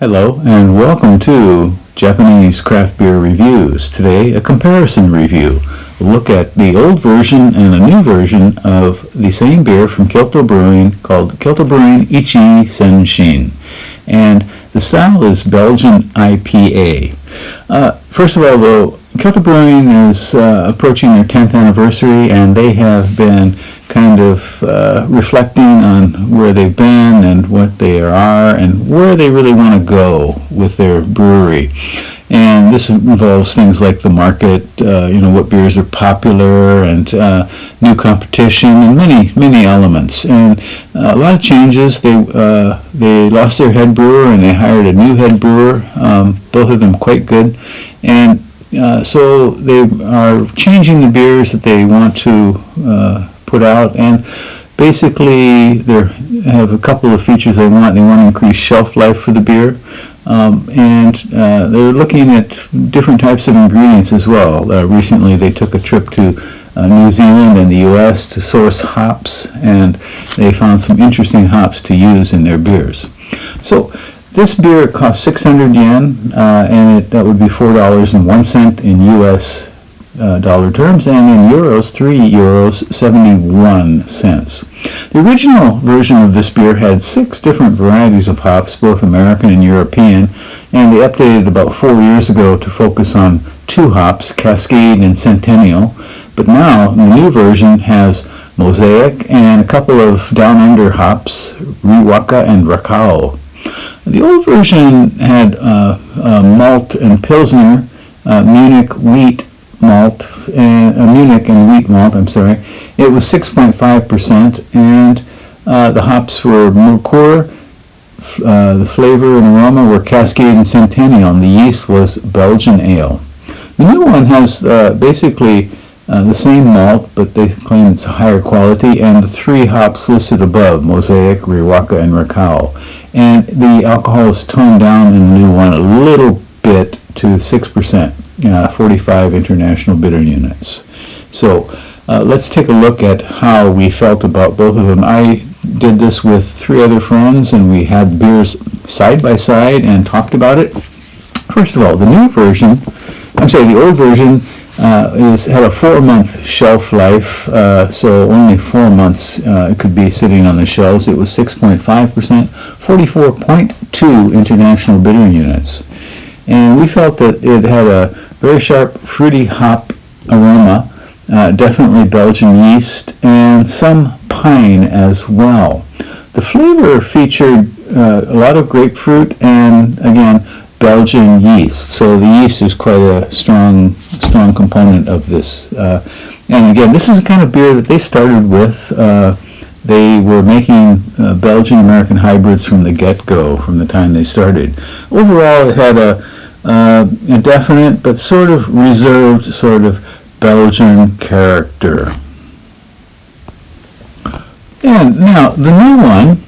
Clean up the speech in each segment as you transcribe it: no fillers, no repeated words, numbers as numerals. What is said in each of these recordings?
Hello and welcome to Japanese Craft Beer Reviews. Today, a comparison review. We'll look at the old version and a new version of the same beer from Kyoto Brewing called Kyoto Brewing Ichii Senshin. And the style is Belgian IPA. First of all, though, Kyoto Brewing is approaching their 10th anniversary, and they have been kind of reflecting on where they've been and what they are and where they really want to go with their brewery. And this involves things like the market, what beers are popular, and new competition, and many elements. And a lot of changes. They lost their head brewer and they hired a new head brewer. Both of them quite good, and so they are changing the beers that they want to put out, and basically they have a couple of features they want. They want to increase shelf life for the beer, and they're looking at different types of ingredients as well. Recently they took a trip to New Zealand and the US to source hops, and they found some interesting hops to use in their beers. So this beer costs 600 yen, and that would be $4.01 in US dollar terms, and in euros, €3.71. The original version of this beer had 6 different varieties of hops, both American and European, and they updated about 4 years ago to focus on 2 hops, Cascade and Centennial. But now the new version has Mosaic and a couple of down under hops, Riwaka and Rakao. The old version had malt and Pilsner, Munich wheat malt, Munich and wheat malt, It was 6.5%, and the hops were Mercure, the flavor and aroma were Cascade and Centennial, and the yeast was Belgian ale. The new one has basically the same malt, but they claim it's a higher quality, and the 3 hops listed above, Mosaic, Riwaka, and Rakao. And the alcohol is toned down in the new one a little bit to 6%. 45 international bitter units. So let's take a look at how we felt about both of them. I did this with 3 other friends, and we had beers side by side and talked about it. First of all, the old version had a 4-month shelf life, so only 4 months it could be sitting on the shelves. It was 6.5%, 44.2 international bitter units. And we felt that it had a very sharp, fruity hop aroma, definitely Belgian yeast, and some pine as well. The flavor featured a lot of grapefruit and, again, Belgian yeast. So the yeast is quite a strong component of this. And again, this is the kind of beer that they started with. They were making Belgian-American hybrids from the get-go, from the time they started. Overall, it had a definite but sort of reserved sort of Belgian character. And now, the new one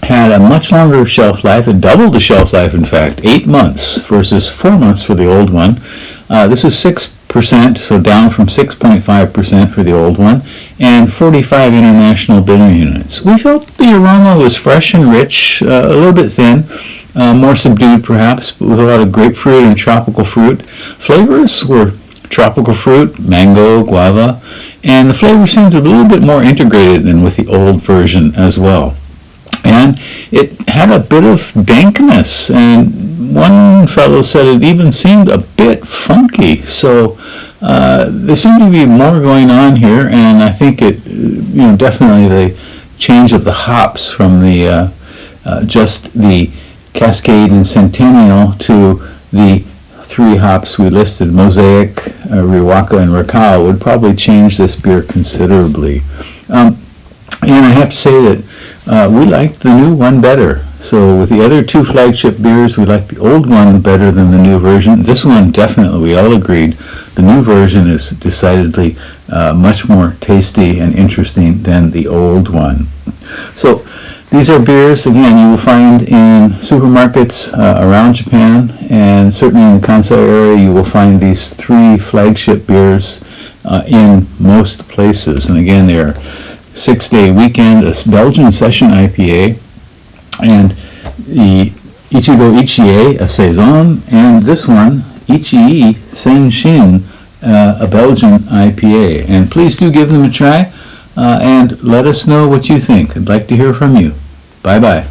had a much longer shelf life. It doubled the shelf life, in fact, 8 months versus 4 months for the old one. This was 6%, so down from 6.5% for the old one, and 45 international bitter units. We felt the aroma was fresh and rich, a little bit thin, more subdued perhaps, but with a lot of grapefruit and tropical fruit. Flavors were tropical fruit, mango, guava, and the flavor seemed a little bit more integrated than with the old version as well. And it had a bit of dankness, and one fellow said it even seemed a bit funky. So there seemed to be more going on here, and I think it, definitely the change of the hops from the just the Cascade and Centennial to the 3 hops we listed, Mosaic, Riwaka, and Rakao, would probably change this beer considerably. And I have to say that we liked the new one better. So with the other 2 flagship beers, we liked the old one better than the new version. This one, definitely, we all agreed, the new version is decidedly much more tasty and interesting than the old one. So these are beers, again, you will find in supermarkets around Japan, and certainly in the Kansai area you will find these 3 flagship beers in most places. And again, they are 6-day weekend, a Belgian session IPA, and the Ichigo Ichii, a Saison, and this one, Ichii Senshin, a Belgian IPA. And please do give them a try and let us know what you think. I'd like to hear from you. Bye-bye.